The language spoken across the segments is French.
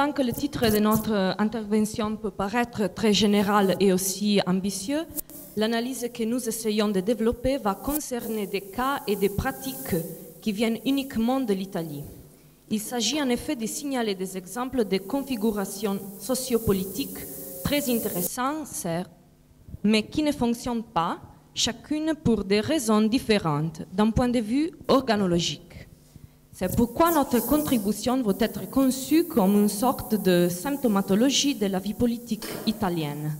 autant que le titre de notre intervention peut paraître très général et aussi ambitieux, l'analyse que nous essayons de développer va concerner des cas et des pratiques qui viennent uniquement de l'Italie. Il s'agit en effet de signaler des exemples de configurations sociopolitiques très intéressantes, certes, mais qui ne fonctionnent pas, chacune pour des raisons différentes d'un point de vue organologique. C'est pourquoi notre contribution va être conçue comme une sorte de symptomatologie de la vie politique italienne.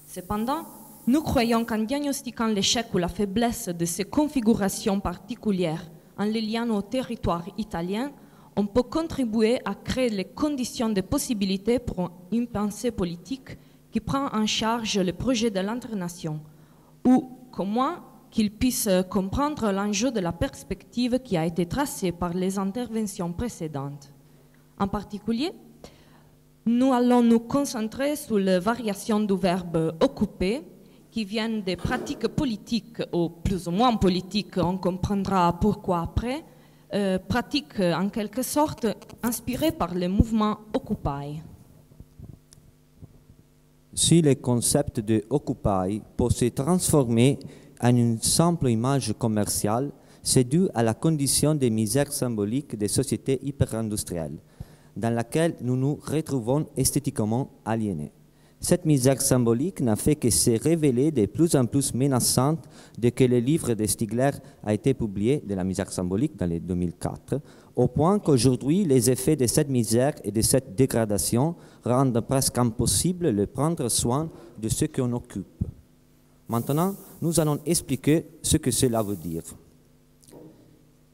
Cependant, nous croyons qu'en diagnostiquant l'échec ou la faiblesse de ces configurations particulières en les liant au territoire italien, on peut contribuer à créer les conditions de possibilité pour une pensée politique qui prend en charge le projet de l'internation, ou qu'au moins qu'il puisse comprendre l'enjeu de la perspective qui a été tracée par les interventions précédentes. En particulier, nous allons nous concentrer sur les variations du verbe « occuper » qui viennent des pratiques politiques, ou plus ou moins politiques, on comprendra pourquoi après, pratiques en quelque sorte inspirées par le mouvement Occupy. Si le concept de Occupy peut se transformer en une simple image commerciale, c'est dû à la condition de misère symbolique des sociétés hyper-industrielles, dans laquelle nous nous retrouvons esthétiquement aliénés. Cette misère symbolique n'a fait que se révéler de plus en plus menaçante dès que le livre de Stigler a été publié, de la misère symbolique, dans les 2004, au point qu'aujourd'hui, les effets de cette misère et de cette dégradation rendent presque impossible de prendre soin de ceux qu'on occupe. Maintenant, nous allons expliquer ce que cela veut dire.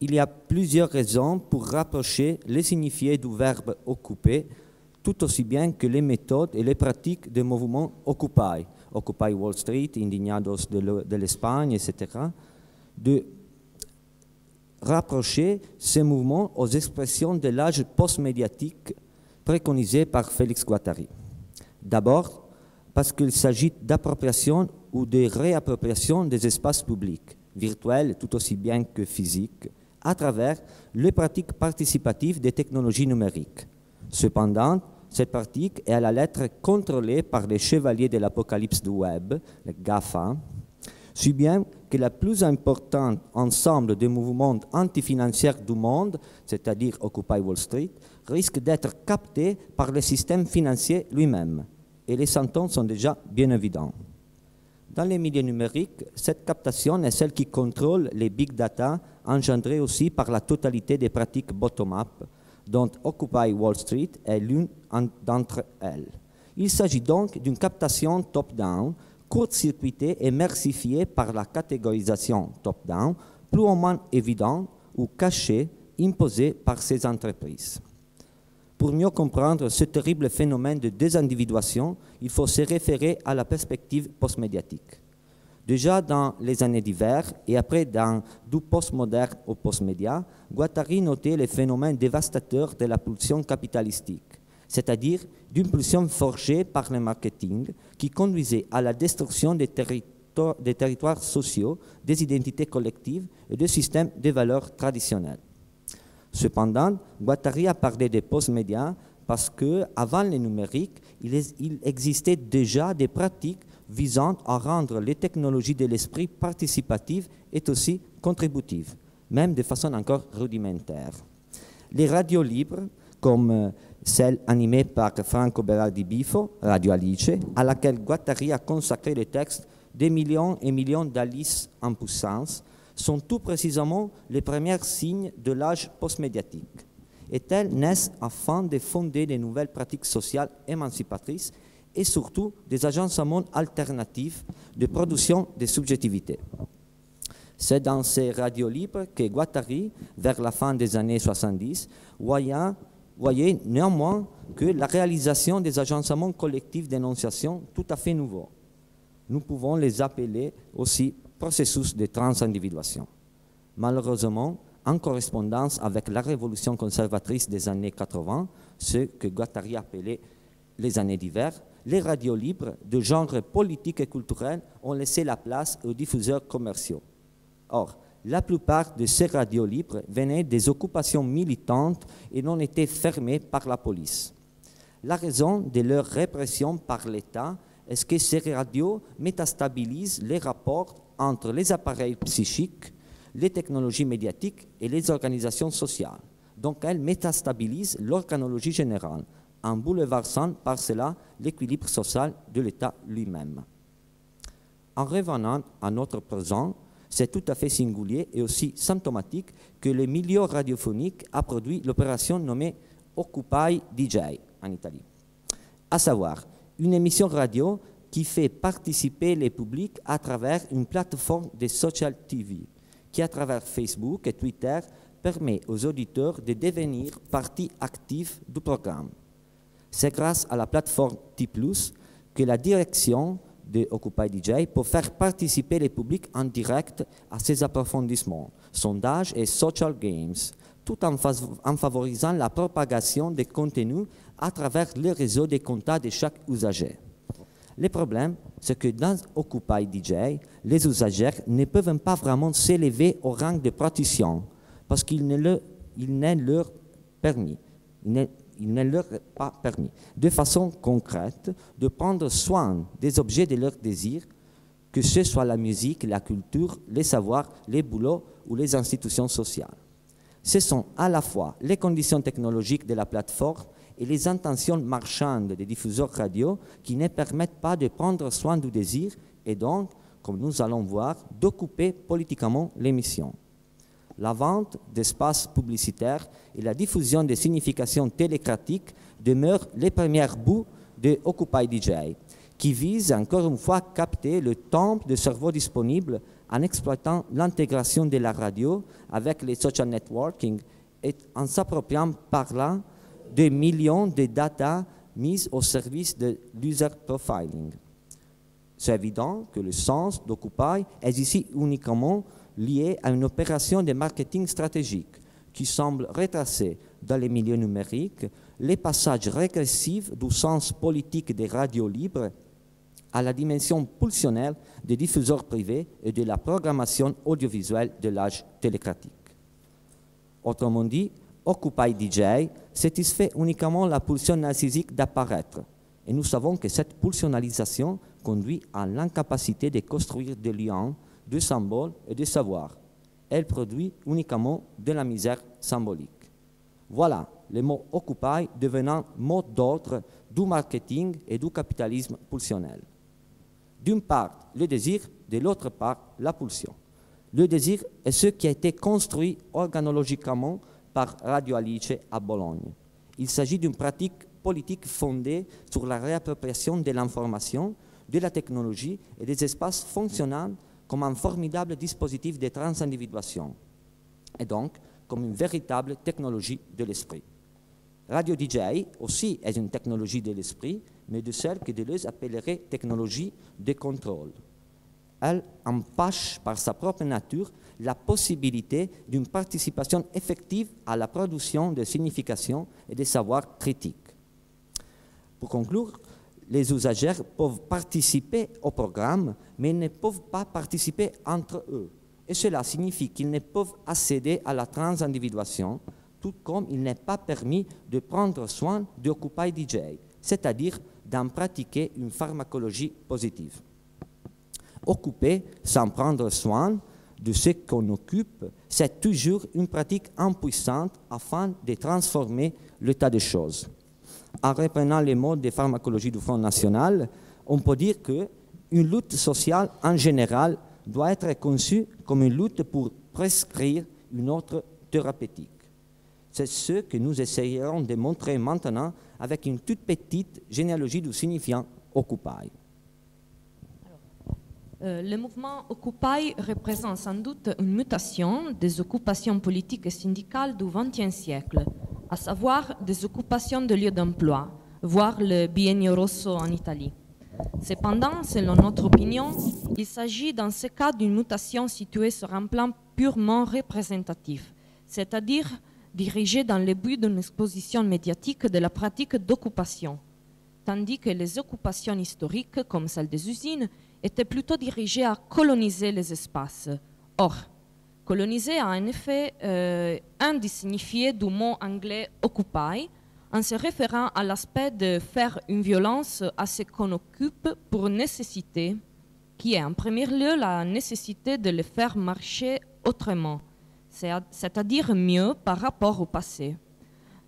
Il y a plusieurs raisons pour rapprocher le signifié du verbe « occuper » tout aussi bien que les méthodes et les pratiques des mouvements Occupy, Occupy Wall Street, Indignados de l'Espagne, etc., de rapprocher ces mouvements aux expressions de l'âge post-médiatique préconisé par Félix Guattari. D'abord, parce qu'il s'agit d'appropriation ou de réappropriation des espaces publics, virtuels tout aussi bien que physiques, à travers les pratiques participatives des technologies numériques. Cependant, cette pratique est à la lettre contrôlée par les chevaliers de l'apocalypse du web, les GAFA, si bien que la plus importante ensemble des mouvements antifinanciers du monde, c'est-à-dire Occupy Wall Street, risque d'être capté par le système financier lui-même. Et les symptômes sont déjà bien évidents. Dans les milieux numériques, cette captation est celle qui contrôle les big data engendrés aussi par la totalité des pratiques bottom-up, dont Occupy Wall Street est l'une d'entre elles. Il s'agit donc d'une captation top-down, court-circuitée et mercifiée par la catégorisation top-down, plus ou moins évidente ou cachée, imposée par ces entreprises. Pour mieux comprendre ce terrible phénomène de désindividuation, il faut se référer à la perspective post-médiatique. Déjà dans les années d'hiver et après dans du postmoderne au postmédia, Guattari notait le phénomène dévastateur de la pulsion capitalistique, c'est-à-dire d'une pulsion forgée par le marketing qui conduisait à la destruction des territoires sociaux, des identités collectives et des systèmes de valeurs traditionnels. Cependant, Guattari a parlé des post-médias parce qu'avant le numérique, il existait déjà des pratiques visant à rendre les technologies de l'esprit participatives et aussi contributives, même de façon encore rudimentaire. Les radios libres, comme celle animée par Franco Berardi Bifo, Radio Alice, à laquelle Guattari a consacré le texte des millions et millions d'Alice en puissance, sont tout précisément les premiers signes de l'âge postmédiatique. Et elles naissent afin de fonder de nouvelles pratiques sociales émancipatrices et surtout des agencements alternatifs de production de subjectivité. C'est dans ces radios libres que Guattari, vers la fin des années 70, voyait néanmoins que la réalisation des agencements collectifs d'énonciation tout à fait nouveaux. Nous pouvons les appeler aussi processus de transindividuation. Malheureusement, en correspondance avec la révolution conservatrice des années 80, ce que Guattari appelait les années d'hiver, les radios libres de genre politique et culturel ont laissé la place aux diffuseurs commerciaux. Or, la plupart de ces radios libres venaient des occupations militantes et n'ont été fermées par la police. La raison de leur répression par l'État est que ces radios métastabilisent les rapports entre les appareils psychiques, les technologies médiatiques et les organisations sociales. Donc elles métastabilisent l'organologie générale, en bouleversant par cela l'équilibre social de l'État lui-même. En revenant à notre présent, c'est tout à fait singulier et aussi symptomatique que le milieu radiophonique a produit l'opération nommée Occupy DJ en Italie, à savoir une émission radio qui fait participer les publics à travers une plateforme de social TV, qui à travers Facebook et Twitter permet aux auditeurs de devenir partie active du programme. C'est grâce à la plateforme T+, que la direction de Occupy DJ peut faire participer les publics en direct à ces approfondissements, sondages et social games, tout en favorisant la propagation des contenus à travers le réseau des contacts de chaque usager. Le problème, c'est que dans Occupy DJ, les usagers ne peuvent pas vraiment s'élever au rang de praticiens parce qu'il ne leur est pas permis, de façon concrète, de prendre soin des objets de leur désir, que ce soit la musique, la culture, les savoirs, les boulots ou les institutions sociales. Ce sont à la fois les conditions technologiques de la plateforme et les intentions marchandes des diffuseurs radio qui ne permettent pas de prendre soin du désir et donc, comme nous allons voir, d'occuper politiquement l'émission. La vente d'espaces publicitaires et la diffusion des significations télécratiques demeurent les premiers bouts de Occupy DJ, qui vise encore une fois à capter le temps de cerveau disponible en exploitant l'intégration de la radio avec les social networking et en s'appropriant par là des millions de data mises au service de l'user profiling. C'est évident que le sens d'Occupy est ici uniquement lié à une opération de marketing stratégique qui semble retracer dans les milieux numériques les passages régressifs du sens politique des radios libres à la dimension pulsionnelle des diffuseurs privés et de la programmation audiovisuelle de l'âge télécratique. Autrement dit, Occupy DJ satisfait uniquement la pulsion narcissique d'apparaître. Et nous savons que cette pulsionalisation conduit à l'incapacité de construire des liens, de symboles et de savoirs. Elle produit uniquement de la misère symbolique. Voilà le mot Occupy devenant mot d'ordre du marketing et du capitalisme pulsionnel. D'une part, le désir, de l'autre part, la pulsion. Le désir est ce qui a été construit organologiquement par Radio Alice à Bologne. Il s'agit d'une pratique politique fondée sur la réappropriation de l'information, de la technologie et des espaces fonctionnant comme un formidable dispositif de transindividuation, et donc comme une véritable technologie de l'esprit. Radio DJ aussi est une technologie de l'esprit, mais de celle que Deleuze appellerait technologie de contrôle. Elle empêche par sa propre nature la possibilité d'une participation effective à la production de significations et de savoirs critiques. Pour conclure, les usagers peuvent participer au programme, mais ne peuvent pas participer entre eux. Et cela signifie qu'ils ne peuvent accéder à la transindividuation, tout comme il n'est pas permis de prendre soin d'Occupy DJ, c'est-à-dire d'en pratiquer une pharmacologie positive. Occuper sans prendre soin de ce qu'on occupe, c'est toujours une pratique impuissante afin de transformer l'état des choses. En reprenant les mots de pharmacologie du Front National, on peut dire qu'une lutte sociale en général doit être conçue comme une lutte pour prescrire une autre thérapeutique. C'est ce que nous essayerons de montrer maintenant avec une toute petite généalogie du signifiant Occupy. Le mouvement Occupy représente sans doute une mutation des occupations politiques et syndicales du XXe siècle, à savoir des occupations de lieux d'emploi, voire le biennio rosso en Italie. Cependant, selon notre opinion, il s'agit dans ce cas d'une mutation située sur un plan purement représentatif, c'est-à-dire dirigée dans le but d'une exposition médiatique de la pratique d'occupation, tandis que les occupations historiques, comme celle des usines, étaient plutôt dirigées à coloniser les espaces. Or, coloniser a en effet un des signifiés du mot anglais « occupy », en se référant à l'aspect de faire une violence à ce qu'on occupe pour nécessité, qui est en premier lieu la nécessité de le faire marcher autrement, c'est-à-dire mieux par rapport au passé.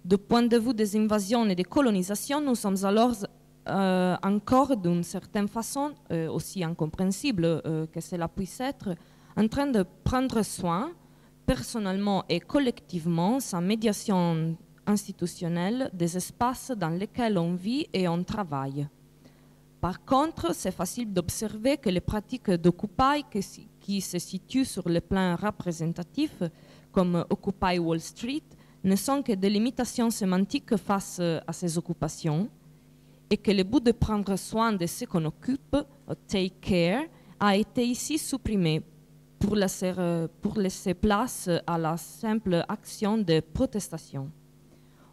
Du point de vue des invasions et des colonisations, nous sommes alors encore d'une certaine façon, aussi incompréhensible que cela puisse être, en train de prendre soin, personnellement et collectivement, sans médiation institutionnelle, des espaces dans lesquels on vit et on travaille. Par contre, c'est facile d'observer que les pratiques d'Occupy qui se situent sur le plan représentatif, comme Occupy Wall Street, ne sont que des limitations sémantiques face à ces occupations, et que le but de prendre soin de ce qu'on occupe, take care, a été ici supprimé pour laisser place à la simple action de protestation.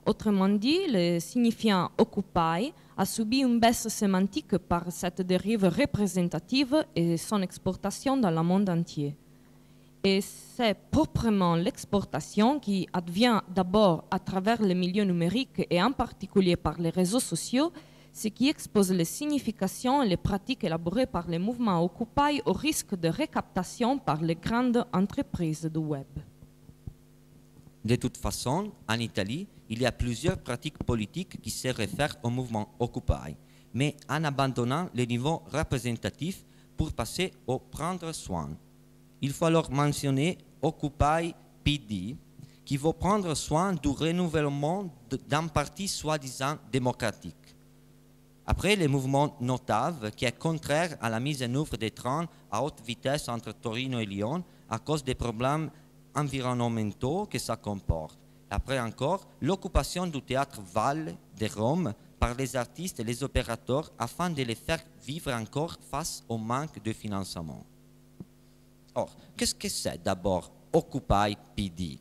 Autrement dit, le signifiant Occupy a subi une baisse sémantique par cette dérive représentative et son exportation dans le monde entier. Et c'est proprement l'exportation qui advient d'abord à travers les milieux numériques et en particulier par les réseaux sociaux, ce qui expose les significations et les pratiques élaborées par les mouvements Occupy au risque de récaptation par les grandes entreprises du web. De toute façon, en Italie, il y a plusieurs pratiques politiques qui se réfèrent au mouvement Occupy, mais en abandonnant le niveau représentatif pour passer au prendre soin. Il faut alors mentionner Occupy PD, qui veut prendre soin du renouvellement d'un parti soi-disant démocratique. Après, le mouvement Notav, qui est contraire à la mise en œuvre des trains à haute vitesse entre Torino et Lyon à cause des problèmes environnementaux que ça comporte. Après encore, l'occupation du théâtre Valle de Rome par les artistes et les opérateurs afin de les faire vivre encore face au manque de financement. Or, qu'est-ce que c'est d'abord Occupy PD?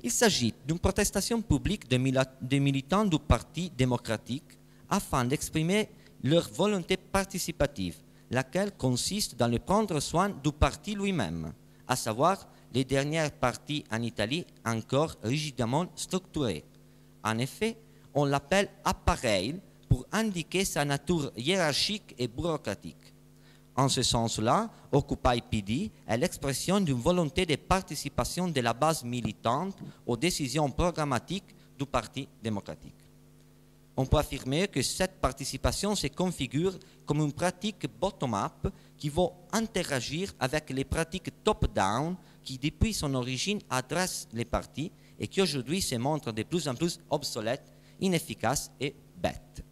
Il s'agit d'une protestation publique des militants du Parti démocratique afin d'exprimer leur volonté participative, laquelle consiste dans le prendre soin du parti lui-même, à savoir les derniers partis en Italie encore rigidement structurés. En effet, on l'appelle appareil pour indiquer sa nature hiérarchique et bureaucratique. En ce sens-là, Occupy PD est l'expression d'une volonté de participation de la base militante aux décisions programmatiques du Parti démocratique. On peut affirmer que cette participation se configure comme une pratique bottom-up qui va interagir avec les pratiques top-down qui, depuis son origine, adressent les partis et qui aujourd'hui se montrent de plus en plus obsolètes, inefficaces et bêtes.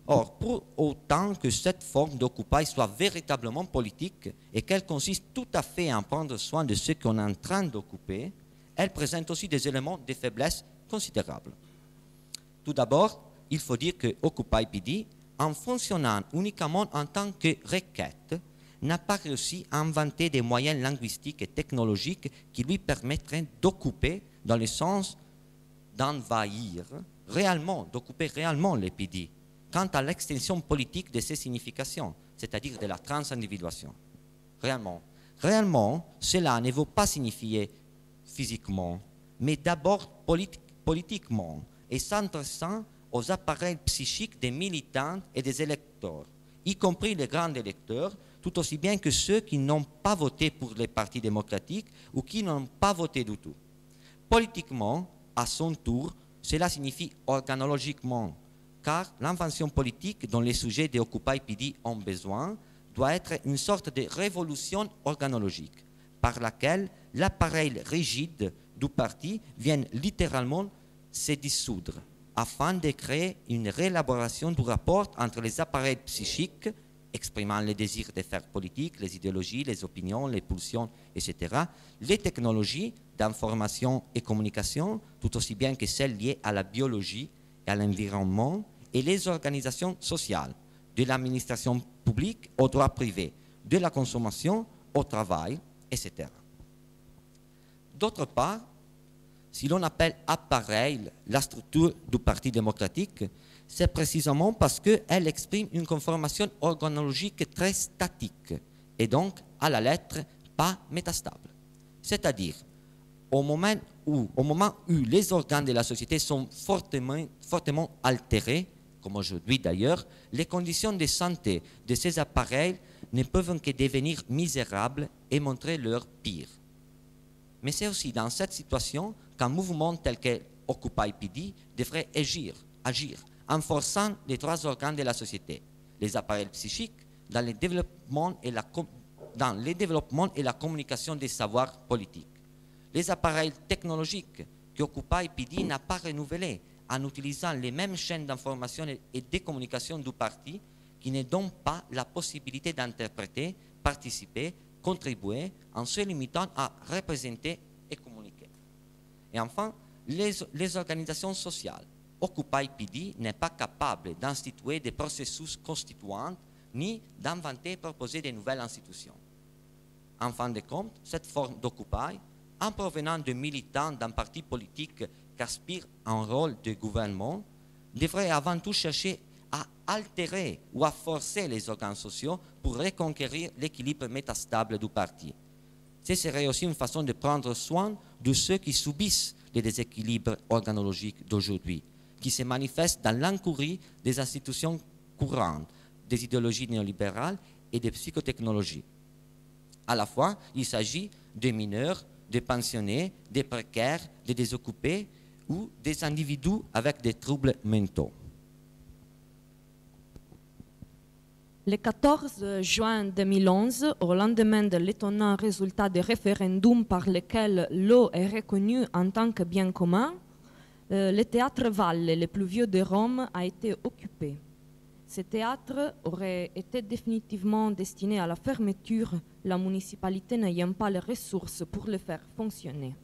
Or, pour autant que cette forme d'Occupy soit véritablement politique et qu'elle consiste tout à fait à en prendre soin de ceux qu'on est en train d'occuper, elle présente aussi des éléments de faiblesse considérables. Tout d'abord, il faut dire que Occupy PD, en fonctionnant uniquement en tant que requête, n'a pas réussi à inventer des moyens linguistiques et technologiques qui lui permettraient d'occuper dans le sens d'envahir réellement, d'occuper réellement les PD, quant à l'extension politique de ces significations, c'est-à-dire de la transindividuation. Réellement, cela ne veut pas signifier physiquement, mais d'abord politiquement, et s'intéressant aux appareils psychiques des militants et des électeurs, y compris les grands électeurs, tout aussi bien que ceux qui n'ont pas voté pour les partis démocratiques ou qui n'ont pas voté du tout. Politiquement, à son tour, cela signifie organologiquement, car l'invention politique dont les sujets de Occupy PD ont besoin doit être une sorte de révolution organologique, par laquelle l'appareil rigide du parti vient littéralement se dissoudre, afin de créer une réélaboration du rapport entre les appareils psychiques, exprimant les désirs de faire politique, les idéologies, les opinions, les pulsions, etc., les technologies d'information et communication, tout aussi bien que celles liées à la biologie et à l'environnement, et les organisations sociales, de l'administration publique au droit privé, de la consommation au travail, etc. D'autre part, si l'on appelle appareil la structure du Parti démocratique, c'est précisément parce qu'elle exprime une conformation organologique très statique et donc, à la lettre, pas métastable. C'est-à-dire, au moment où les organes de la société sont fortement altérés, comme aujourd'hui d'ailleurs, les conditions de santé de ces appareils ne peuvent que devenir misérables et montrer leur pire. Mais c'est aussi dans cette situation qu'un mouvement tel que Occupy PD devrait agir en forçant les trois organes de la société, les appareils psychiques, dans le développement et la communication des savoirs politiques. Les appareils technologiques que Occupy PD n'a pas renouvelés en utilisant les mêmes chaînes d'information et de communication du parti qui ne donnent pas la possibilité d'interpréter, participer, contribuer en se limitant à représenter et communiquer. Et enfin, les organisations sociales. Occupy PD n'est pas capable d'instituer des processus constituants ni d'inventer et proposer de nouvelles institutions. En fin de compte, cette forme d'Occupy, en provenant de militants d'un parti politique qui aspire à un rôle de gouvernement, devrait avant tout chercher à altérer ou à forcer les organes sociaux pour reconquérir l'équilibre métastable du parti. Ce serait aussi une façon de prendre soin de ceux qui subissent les déséquilibres organologiques d'aujourd'hui, qui se manifestent dans l'incurie des institutions courantes, des idéologies néolibérales et des psychotechnologies. À la fois, il s'agit des mineurs, des pensionnés, des précaires, des désoccupés ou des individus avec des troubles mentaux. Le 14 juin 2011, au lendemain de l'étonnant résultat des référendums par lequel l'eau est reconnue en tant que bien commun, le théâtre Valle, le plus vieux de Rome, a été occupé. Ce théâtre aurait été définitivement destiné à la fermeture, la municipalité n'ayant pas les ressources pour le faire fonctionner.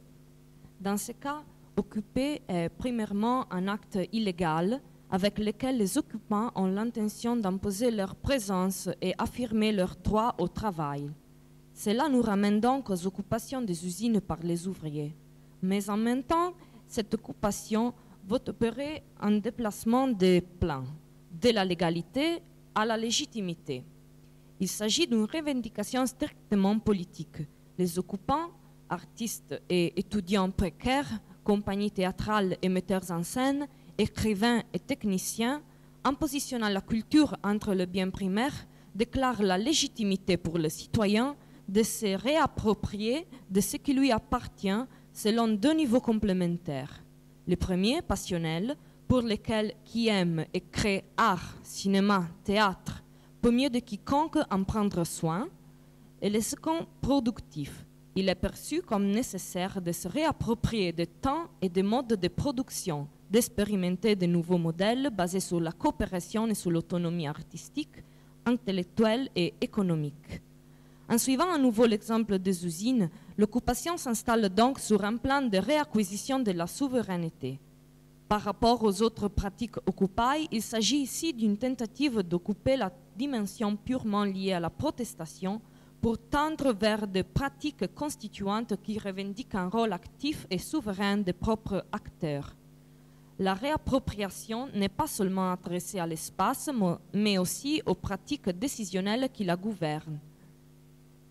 Dans ce cas, occuper est premièrement un acte illégal avec lequel les occupants ont l'intention d'imposer leur présence et affirmer leur droit au travail. Cela nous ramène donc aux occupations des usines par les ouvriers. Mais en même temps, cette occupation va opérer un déplacement des plans, de la légalité à la légitimité. Il s'agit d'une revendication strictement politique. Les occupants, artistes et étudiants précaires, compagnies théâtrales et metteurs en scène, écrivains et techniciens, en positionnant la culture entre le bien primaire, déclarent la légitimité pour le citoyen de se réapproprier de ce qui lui appartient selon deux niveaux complémentaires. Le premier, passionnel, pour lesquels qui aime et crée art, cinéma, théâtre, peut mieux de quiconque en prendre soin, et le second, productif. Il est perçu comme nécessaire de se réapproprier des temps et des modes de production, d'expérimenter de nouveaux modèles basés sur la coopération et sur l'autonomie artistique, intellectuelle et économique. En suivant à nouveau l'exemple des usines, l'occupation s'installe donc sur un plan de réacquisition de la souveraineté. Par rapport aux autres pratiques Occupy, il s'agit ici d'une tentative d'occuper la dimension purement liée à la protestation pour tendre vers des pratiques constituantes qui revendiquent un rôle actif et souverain des propres acteurs. La réappropriation n'est pas seulement adressée à l'espace, mais aussi aux pratiques décisionnelles qui la gouvernent,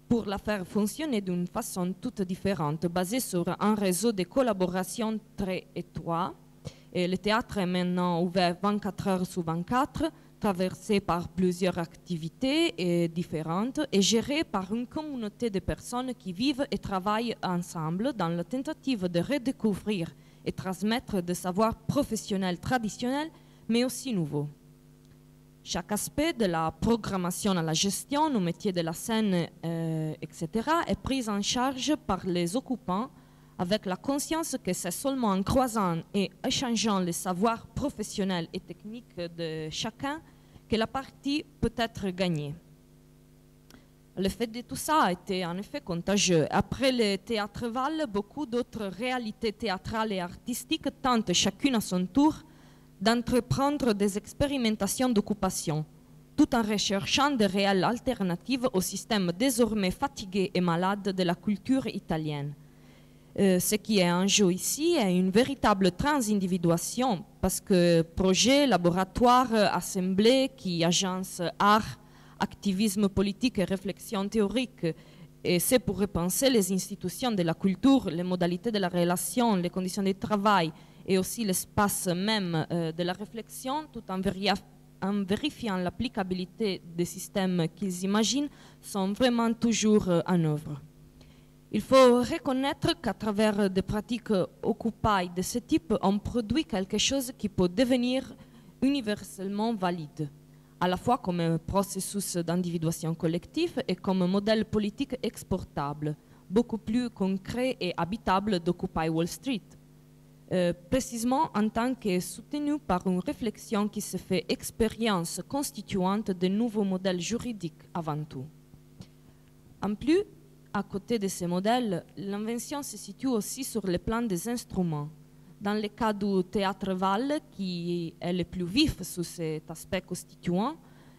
pour la faire fonctionner d'une façon toute différente, basée sur un réseau de collaboration très étroit. Et le théâtre est maintenant ouvert 24 heures sur 24, traversé par plusieurs activités différentes et géré par une communauté de personnes qui vivent et travaillent ensemble dans la tentative de redécouvrir et transmettre des savoirs professionnels traditionnels, mais aussi nouveaux. Chaque aspect de la programmation à la gestion, au métier de la scène, etc., est pris en charge par les occupants avec la conscience que c'est seulement en croisant et échangeant les savoirs professionnels et techniques de chacun que la partie peut être gagnée. L'effet de tout ça a été en effet contagieux. Après le théâtre Valle, beaucoup d'autres réalités théâtrales et artistiques tentent chacune à son tour d'entreprendre des expérimentations d'occupation, tout en recherchant de réelles alternatives au système désormais fatigué et malade de la culture italienne. Ce qui est en jeu ici est une véritable transindividuation, parce que projets, laboratoires, assemblées qui agencent art, activisme politique et réflexion théorique Et c'est pour repenser les institutions de la culture, les modalités de la relation, les conditions de travail et aussi l'espace même de la réflexion, tout en vérifiant l'applicabilité des systèmes qu'ils imaginent, sont vraiment toujours en œuvre. Il faut reconnaître qu'à travers des pratiques Occupy de ce type, on produit quelque chose qui peut devenir universellement valide, à la fois comme un processus d'individuation collective et comme un modèle politique exportable, beaucoup plus concret et habitable d'Occupy Wall Street, précisément en tant que soutenu par une réflexion qui se fait expérience constituante de nouveaux modèles juridiques avant tout. En plus, à côté de ces modèles, l'invention se situe aussi sur le plan des instruments. Dans le cas du théâtre Valle, qui est le plus vif sous cet aspect constituant,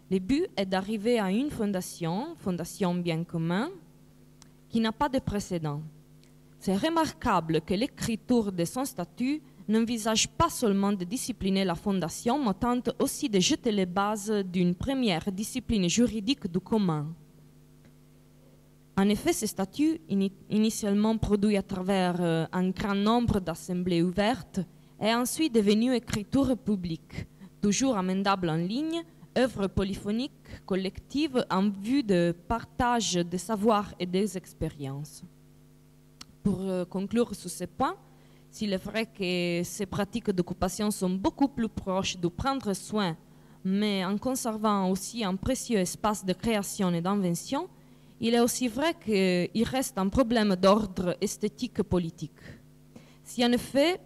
le but est d'arriver à une fondation bien commun, qui n'a pas de précédent. C'est remarquable que l'écriture de son statut n'envisage pas seulement de discipliner la fondation, mais tente aussi de jeter les bases d'une première discipline juridique du commun. En effet, ce statut, initialement produit à travers un grand nombre d'assemblées ouvertes, est ensuite devenu écriture publique, toujours amendable en ligne, œuvre polyphonique collective en vue de partage des savoirs et des expériences. Pour conclure sur ce point, s'il est vrai que ces pratiques d'occupation sont beaucoup plus proches de prendre soin, mais en conservant aussi un précieux espace de création et d'invention, il est aussi vrai qu'il reste un problème d'ordre esthétique politique. Si en effet,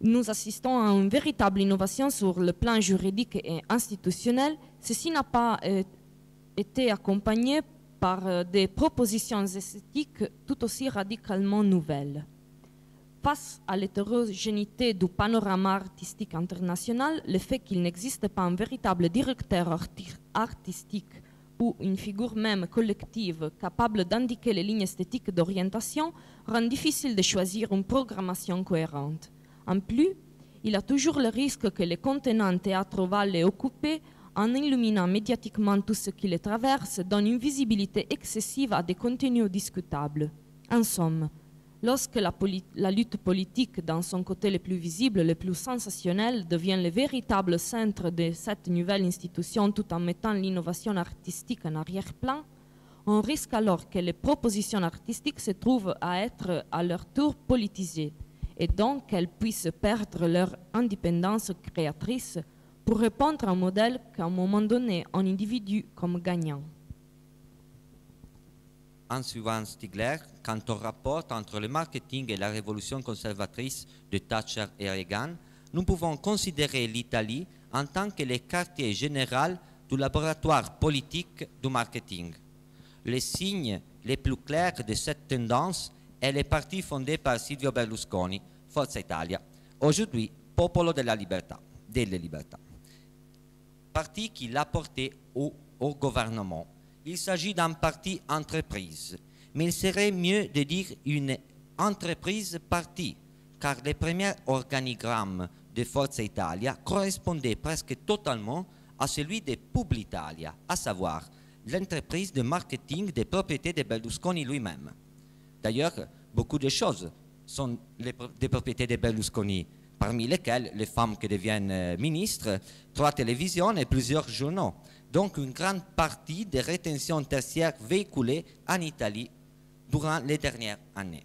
nous assistons à une véritable innovation sur le plan juridique et institutionnel, ceci n'a pas été accompagné par des propositions esthétiques tout aussi radicalement nouvelles. Face à l'hétérogénéité du panorama artistique international, le fait qu'il n'existe pas un véritable directeur artistique ou une figure même collective capable d'indiquer les lignes esthétiques d'orientation rend difficile de choisir une programmation cohérente. En plus, il y a toujours le risque que les contenants théâtraux et occupés, en illuminant médiatiquement tout ce qui les traverse, donnent une visibilité excessive à des contenus discutables. En somme, lorsque la lutte politique, dans son côté le plus visible, le plus sensationnel, devient le véritable centre de cette nouvelle institution tout en mettant l'innovation artistique en arrière-plan, on risque alors que les propositions artistiques se trouvent à être à leur tour politisées et donc qu'elles puissent perdre leur indépendance créatrice pour répondre à un modèle qu'à un moment donné on individue comme gagnant. En suivant Stigler, quant au rapport entre le marketing et la révolution conservatrice de Thatcher et Reagan, nous pouvons considérer l'Italie en tant que le quartier général du laboratoire politique du marketing. Le signe le plus clair de cette tendance est le parti fondé par Silvio Berlusconi, Forza Italia, aujourd'hui Popolo delle Libertà, parti qui l'a porté au gouvernement. Il s'agit d'un parti entreprise, mais il serait mieux de dire une entreprise parti, car le premier organigramme de Forza Italia correspondait presque totalement à celui de Publitalia, à savoir l'entreprise de marketing des propriétés de Berlusconi lui-même. D'ailleurs, beaucoup de choses sont des propriétés de Berlusconi, parmi lesquelles les femmes qui deviennent ministres, 3 télévisions et plusieurs journaux. Donc une grande partie des rétentions tertiaires véhiculées en Italie durant les dernières années.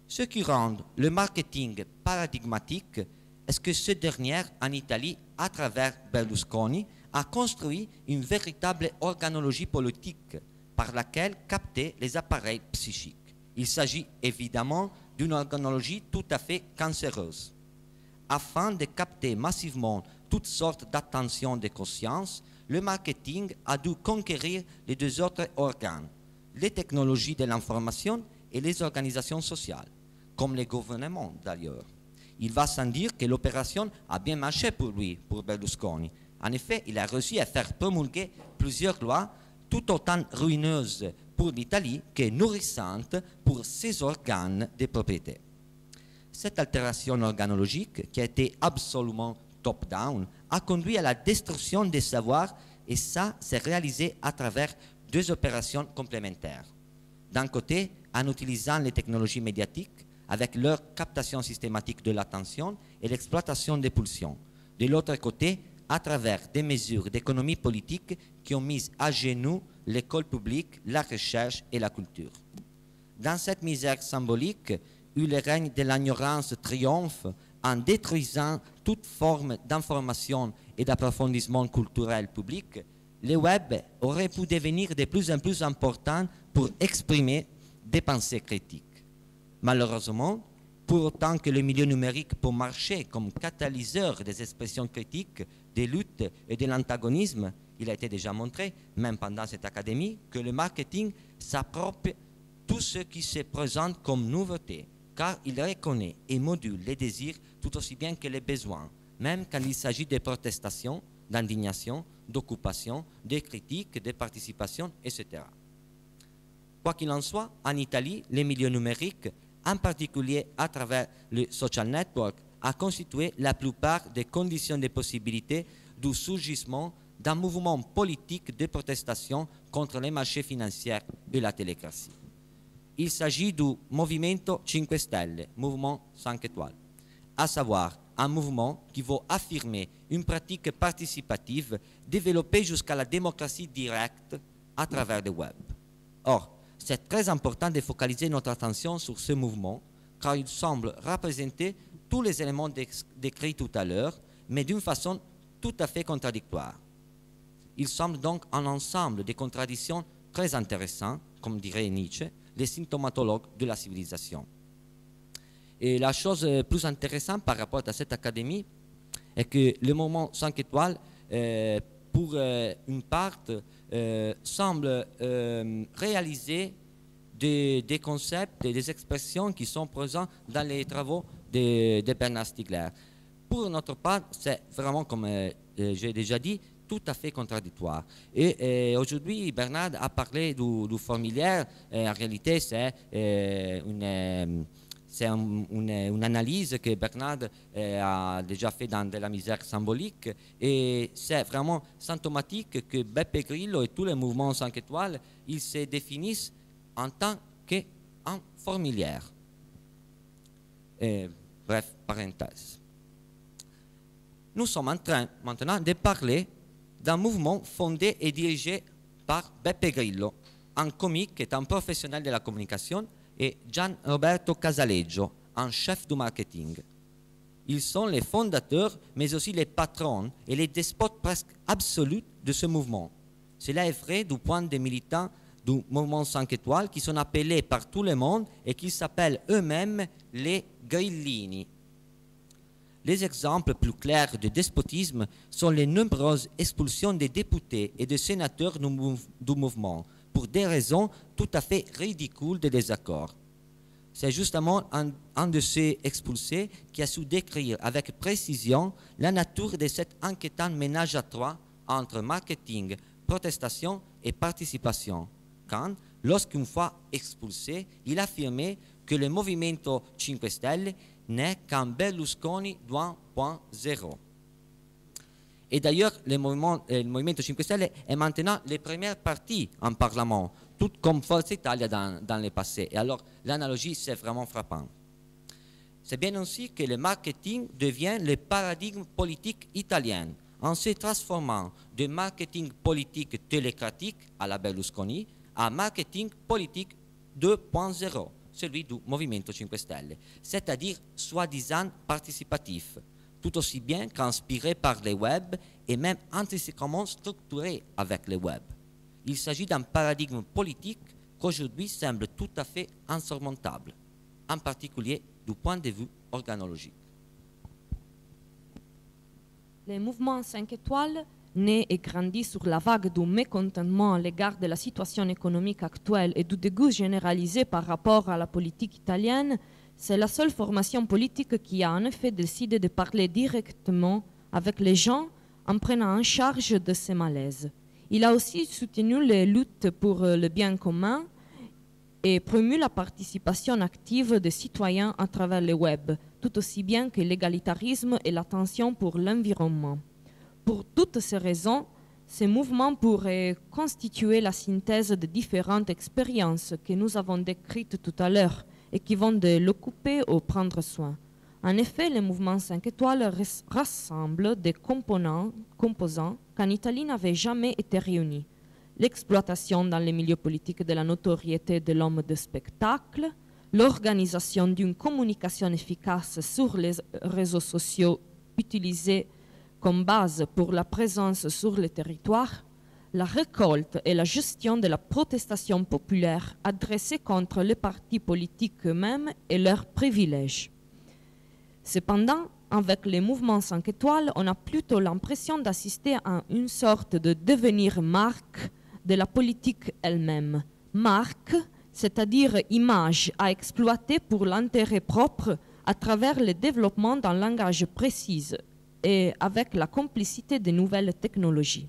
Ce qui rend le marketing paradigmatique est que ce dernier en Italie, à travers Berlusconi, a construit une véritable organologie politique par laquelle capter les appareils psychiques. Il s'agit évidemment d'une organologie tout à fait cancéreuse. Afin de capter massivement toutes sortes d'attentions de conscience, le marketing a dû conquérir les 2 autres organes, les technologies de l'information et les organisations sociales, comme les gouvernements d'ailleurs. Il va sans dire que l'opération a bien marché pour lui, pour Berlusconi. En effet, il a réussi à faire promulguer plusieurs lois tout autant ruineuses pour l'Italie que nourrissantes pour ses organes de propriété. Cette altération organologique, qui a été absolument top-down, a conduit à la destruction des savoirs et ça s'est réalisé à travers deux opérations complémentaires. D'un côté, en utilisant les technologies médiatiques avec leur captation systématique de l'attention et l'exploitation des pulsions. De l'autre côté, à travers des mesures d'économie politique qui ont mis à genoux l'école publique, la recherche et la culture. Dans cette misère symbolique, où le règne de l'ignorance triomphe en détruisant toute forme d'information et d'approfondissement culturel public, le web aurait pu devenir de plus en plus important pour exprimer des pensées critiques. Malheureusement, pour autant que le milieu numérique peut marcher comme catalyseur des expressions critiques, des luttes et de l'antagonisme, il a été déjà montré, même pendant cette académie, que le marketing s'approprie tout ce qui se présente comme nouveauté, car il reconnaît et module les désirs tout aussi bien que les besoins, même quand il s'agit de protestations, d'indignation, d'occupation, de critiques, de participation, etc. Quoi qu'il en soit, en Italie, les milieux numériques, en particulier à travers le social network, a constitué la plupart des conditions de possibilité du surgissement d'un mouvement politique de protestation contre les marchés financiers et la télécratie. Il s'agit du Movimento 5 Stelle, mouvement 5 étoiles, à savoir un mouvement qui veut affirmer une pratique participative développée jusqu'à la démocratie directe à travers le web. Or, c'est très important de focaliser notre attention sur ce mouvement, car il semble représenter tous les éléments décrits tout à l'heure, mais d'une façon tout à fait contradictoire. Il semble donc un ensemble de contradictions très intéressant, comme dirait Nietzsche, les symptomatologues de la civilisation. Et la chose plus intéressante par rapport à cette académie est que le mouvement 5 étoiles, pour une part, semble réaliser des concepts et des expressions qui sont présents dans les travaux de Bernard Stiegler. Pour notre part, c'est vraiment, comme j'ai déjà dit, tout à fait contradictoire. Et aujourd'hui, Bernard a parlé du formulaire. En réalité, c'est une analyse que Bernard a déjà fait dans de la misère symbolique. Et c'est vraiment symptomatique que Beppe Grillo et tous les mouvements 5 étoiles, ils se définissent en tant qu'un formulaire. Bref, parenthèse. Nous sommes en train maintenant de parler d'un mouvement fondé et dirigé par Beppe Grillo, un comique et un professionnel de la communication, et Gian Roberto Casaleggio, un chef du marketing. Ils sont les fondateurs, mais aussi les patrons et les despotes presque absolus de ce mouvement. Cela est vrai du point des militants du mouvement 5 étoiles qui sont appelés par tout le monde et qui s'appellent eux-mêmes les grillini. Les exemples plus clairs de despotisme sont les nombreuses expulsions des députés et des sénateurs du mouvement pour des raisons tout à fait ridicules de désaccord. C'est justement un de ces expulsés qui a su décrire avec précision la nature de cet inquiétant ménage à trois entre marketing, protestation et participation, quand, lorsqu'une fois expulsé, il affirmait que le Movimento 5 Stelle n'est qu'un Berlusconi 2.0. Et d'ailleurs, le Movimento 5 Stelle est maintenant le premier parti en Parlement, tout comme Forza Italia dans le passé. Et alors, l'analogie, c'est vraiment frappant. C'est bien aussi que le marketing devient le paradigme politique italien, en se transformant de marketing politique télécratique à la Berlusconi à marketing politique 2.0, celui du Movimento 5 Stelle, c'est-à-dire soi-disant participatif, tout aussi bien qu'inspiré par le web et même intrinsèquement structuré avec le web. Il s'agit d'un paradigme politique qu'aujourd'hui semble tout à fait insurmontable, en particulier du point de vue organologique. Le mouvement 5 étoiles, né et grandi sur la vague du mécontentement à l'égard de la situation économique actuelle et du dégoût généralisé par rapport à la politique italienne, c'est la seule formation politique qui a en effet décidé de parler directement avec les gens en prenant en charge de ces malaises. Il a aussi soutenu les luttes pour le bien commun et promu la participation active des citoyens à travers le web, tout aussi bien que l'égalitarisme et l'attention pour l'environnement. Pour toutes ces raisons, ces mouvements pourraient constituer la synthèse de différentes expériences que nous avons décrites tout à l'heure et qui vont de l'occuper ou prendre soin. En effet, le mouvement 5 étoiles rassemble des composants qu'en Italie n'avaient jamais été réunis. L'exploitation dans les milieux politiques de la notoriété de l'homme de spectacle, l'organisation d'une communication efficace sur les réseaux sociaux utilisés comme base pour la présence sur le territoire, la récolte et la gestion de la protestation populaire adressée contre les partis politiques eux-mêmes et leurs privilèges. Cependant, avec les mouvements 5 étoiles, on a plutôt l'impression d'assister à une sorte de devenir marque de la politique elle-même. Marque, c'est-à-dire image à exploiter pour l'intérêt propre à travers le développement d'un langage précis et avec la complicité de nouvelles technologies.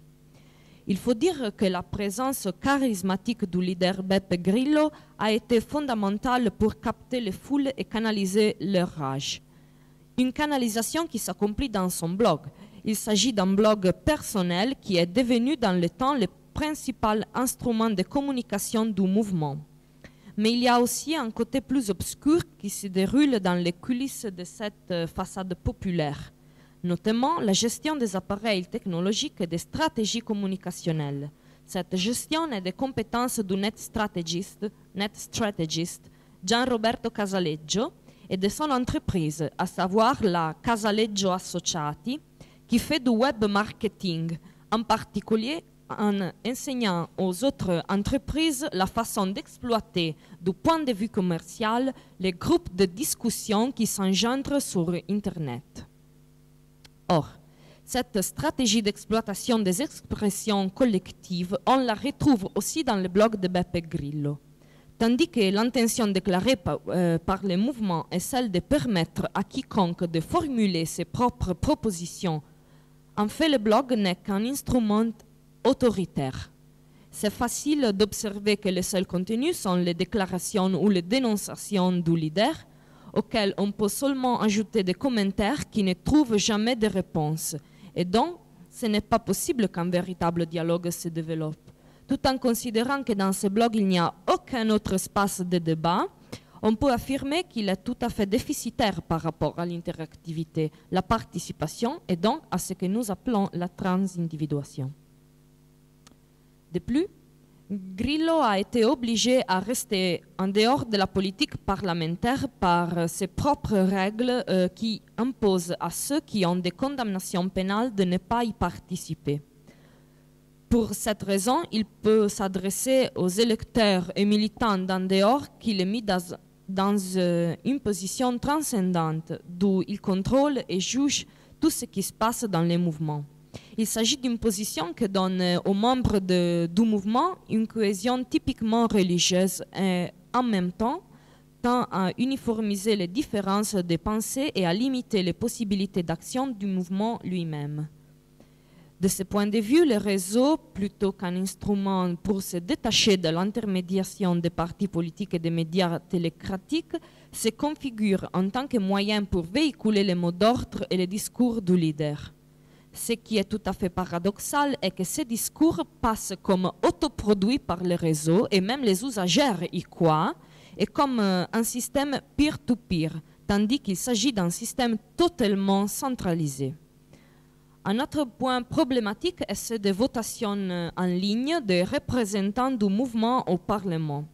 Il faut dire que la présence charismatique du leader Beppe Grillo a été fondamentale pour capter les foules et canaliser leur rage. Une canalisation qui s'accomplit dans son blog. Il s'agit d'un blog personnel qui est devenu dans le temps le principal instrument de communication du mouvement. Mais il y a aussi un côté plus obscur qui se déroule dans les coulisses de cette façade populaire, notamment la gestion des appareils technologiques et des stratégies communicationnelles. Cette gestion est des compétences du net strategist Gianroberto Casaleggio et de son entreprise, à savoir la Casaleggio Associati, qui fait du web marketing, en particulier en enseignant aux autres entreprises la façon d'exploiter du point de vue commercial les groupes de discussion qui s'engendrent sur Internet. Or, cette stratégie d'exploitation des expressions collectives, on la retrouve aussi dans le blog de Beppe Grillo. Tandis que l'intention déclarée par le mouvement est celle de permettre à quiconque de formuler ses propres propositions, en fait le blog n'est qu'un instrument autoritaire. C'est facile d'observer que les seuls contenus sont les déclarations ou les dénonciations du leader, auxquels on peut seulement ajouter des commentaires qui ne trouvent jamais de réponse, et donc ce n'est pas possible qu'un véritable dialogue se développe. Tout en considérant que dans ce blog, il n'y a aucun autre espace de débat, on peut affirmer qu'il est tout à fait déficitaire par rapport à l'interactivité, la participation et donc à ce que nous appelons la transindividuation. De plus, Grillo a été obligé à rester en dehors de la politique parlementaire par ses propres règles qui imposent à ceux qui ont des condamnations pénales de ne pas y participer. Pour cette raison, il peut s'adresser aux électeurs et militants d'en dehors qu'il est mis dans une position transcendante d'où il contrôle et juge tout ce qui se passe dans les mouvements. Il s'agit d'une position qui donne aux membres du mouvement une cohésion typiquement religieuse et en même temps tend à uniformiser les différences de pensée et à limiter les possibilités d'action du mouvement lui-même. De ce point de vue, le réseau, plutôt qu'un instrument pour se détacher de l'intermédiation des partis politiques et des médias télécratiques, se configure en tant que moyen pour véhiculer les mots d'ordre et les discours du leader. Ce qui est tout à fait paradoxal est que ces discours passent comme autoproduits par le réseau et même les usagers y croient, et comme un système peer-to-peer, tandis qu'il s'agit d'un système totalement centralisé. Un autre point problématique est celui des votations en ligne des représentants du mouvement au Parlement.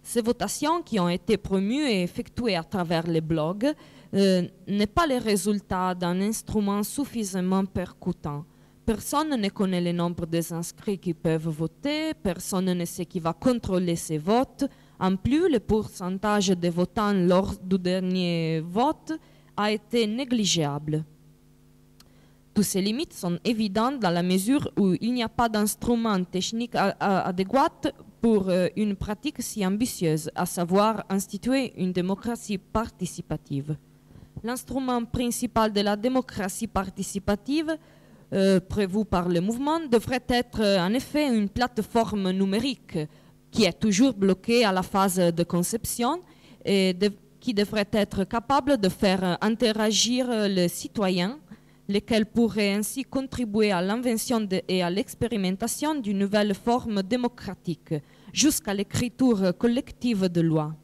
Ces votations qui ont été promues et effectuées à travers les blogs n'est pas le résultat d'un instrument suffisamment percutant. Personne ne connaît le nombre des inscrits qui peuvent voter, personne ne sait qui va contrôler ces votes. En plus, le pourcentage des votants lors du dernier vote a été négligeable. Toutes ces limites sont évidentes dans la mesure où il n'y a pas d'instrument technique adéquat pour une pratique si ambitieuse, à savoir instituer une démocratie participative. L'instrument principal de la démocratie participative prévu par le mouvement devrait être en effet une plateforme numérique qui est toujours bloquée à la phase de conception et qui devrait être capable de faire interagir les citoyens lesquels pourraient ainsi contribuer à l'invention et à l'expérimentation d'une nouvelle forme démocratique, jusqu'à l'écriture collective de lois.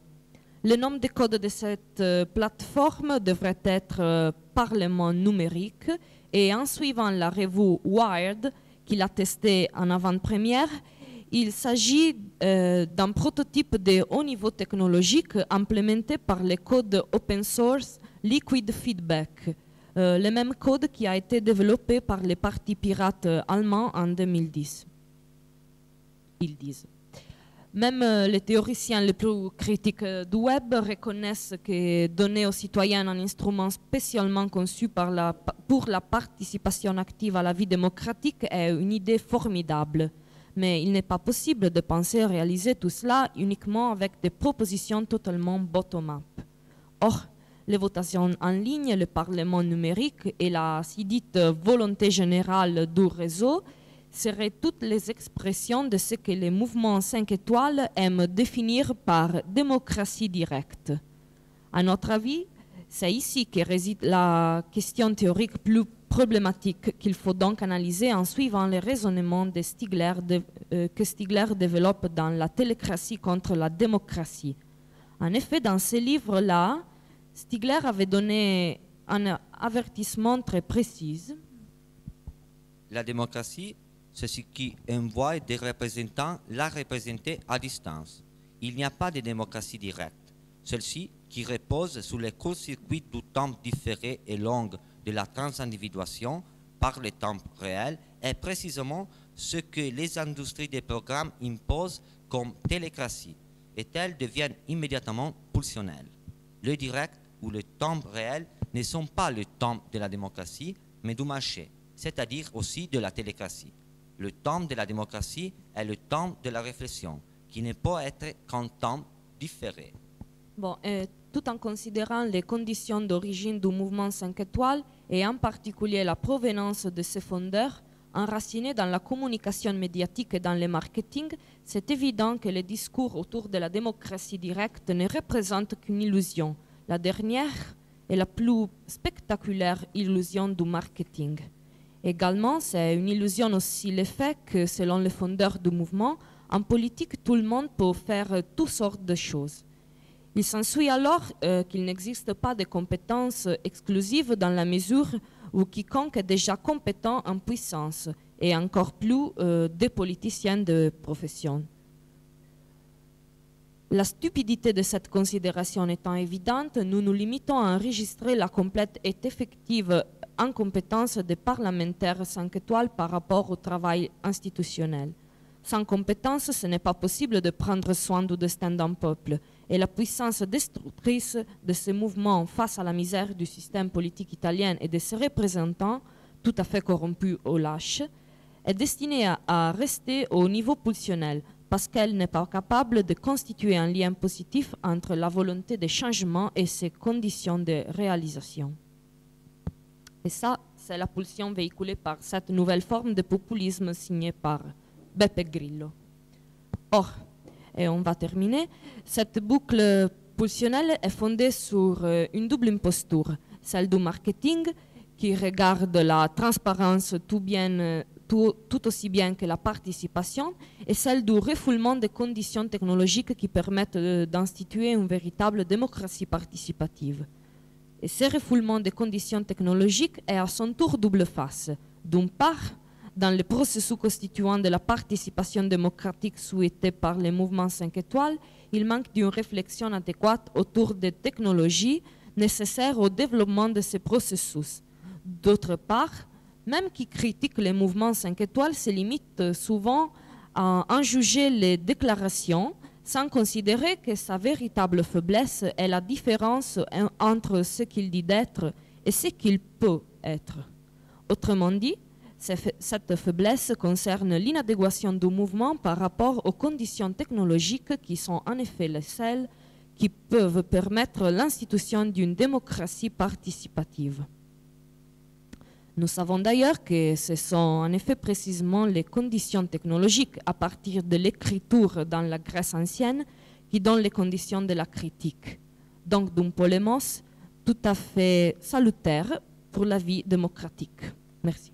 Le nom de code de cette plateforme devrait être Parlement numérique, et en suivant la revue Wired, qui l'a testé en avant-première, il s'agit d'un prototype de haut niveau technologique implémenté par le code open source Liquid Feedback, le même code qui a été développé par les partis pirates allemands en 2010. Ils disent. Même les théoriciens les plus critiques du web reconnaissent que donner aux citoyens un instrument spécialement conçu pour la participation active à la vie démocratique est une idée formidable. Mais il n'est pas possible de penser réaliser tout cela uniquement avec des propositions totalement bottom-up. Or, les votations en ligne, le Parlement numérique et la si dite volonté générale du réseau seraient toutes les expressions de ce que les mouvements 5 étoiles aiment définir par démocratie directe. À notre avis, c'est ici que réside la question théorique plus problématique qu'il faut donc analyser en suivant les raisonnements que Stigler développe dans La télécratie contre la démocratie. En effet, dans ce livre-là, Stigler avait donné un avertissement très précis. La démocratie, c'est ce qui envoie des représentants la représenter à distance. Il n'y a pas de démocratie directe. Celle-ci, qui repose sur les court-circuits du temps différé et long de la transindividuation par le temps réel, est précisément ce que les industries des programmes imposent comme télécratie, et elles deviennent immédiatement pulsionnelles. Le direct ou le temps réel ne sont pas le temps de la démocratie, mais du marché, c'est-à-dire aussi de la télécratie. Le temps de la démocratie est le temps de la réflexion, qui ne peut être qu'un temps différé. Bon, tout en considérant les conditions d'origine du mouvement 5 étoiles et en particulier la provenance de ses fondeurs, enracinés dans la communication médiatique et dans le marketing, c'est évident que les discours autour de la démocratie directe ne représentent qu'une illusion. La dernière est la plus spectaculaire illusion du marketing. Également, c'est une illusion aussi le fait que, selon les fondeurs du mouvement, en politique, tout le monde peut faire toutes sortes de choses. Il s'ensuit alors qu'il n'existe pas de compétences exclusives dans la mesure où quiconque est déjà compétent en puissance, et encore plus des politiciens de profession. La stupidité de cette considération étant évidente, nous nous limitons à enregistrer la complète et effective incompétence des parlementaires 5 étoiles par rapport au travail institutionnel. Sans compétence, ce n'est pas possible de prendre soin du destin d'un peuple, et la puissance destructrice de ces mouvements face à la misère du système politique italien et de ses représentants, tout à fait corrompus ou lâches, est destinée à rester au niveau pulsionnel, parce qu'elle n'est pas capable de constituer un lien positif entre la volonté de changement et ses conditions de réalisation. Et ça, c'est la pulsion véhiculée par cette nouvelle forme de populisme signée par Beppe Grillo. Or, et on va terminer, cette boucle pulsionnelle est fondée sur une double imposture, celle du marketing, qui regarde la transparence tout aussi bien que la participation, et celle du refoulement des conditions technologiques qui permettent d'instituer une véritable démocratie participative. Et ce refoulement des conditions technologiques est à son tour double face. D'une part, dans le processus constituant de la participation démocratique souhaitée par les mouvements 5 étoiles, il manque d'une réflexion adéquate autour des technologies nécessaires au développement de ces processus. D'autre part, même qui critiquent les mouvements 5 étoiles se limitent souvent à en juger les déclarations sans considérer que sa véritable faiblesse est la différence entre ce qu'il dit d'être et ce qu'il peut être. Autrement dit, cette faiblesse concerne l'inadéquation du mouvement par rapport aux conditions technologiques qui sont en effet les celles qui peuvent permettre l'institution d'une démocratie participative. Nous savons d'ailleurs que ce sont en effet précisément les conditions technologiques à partir de l'écriture dans la Grèce ancienne qui donnent les conditions de la critique. Donc d'un polémos tout à fait salutaire pour la vie démocratique. Merci.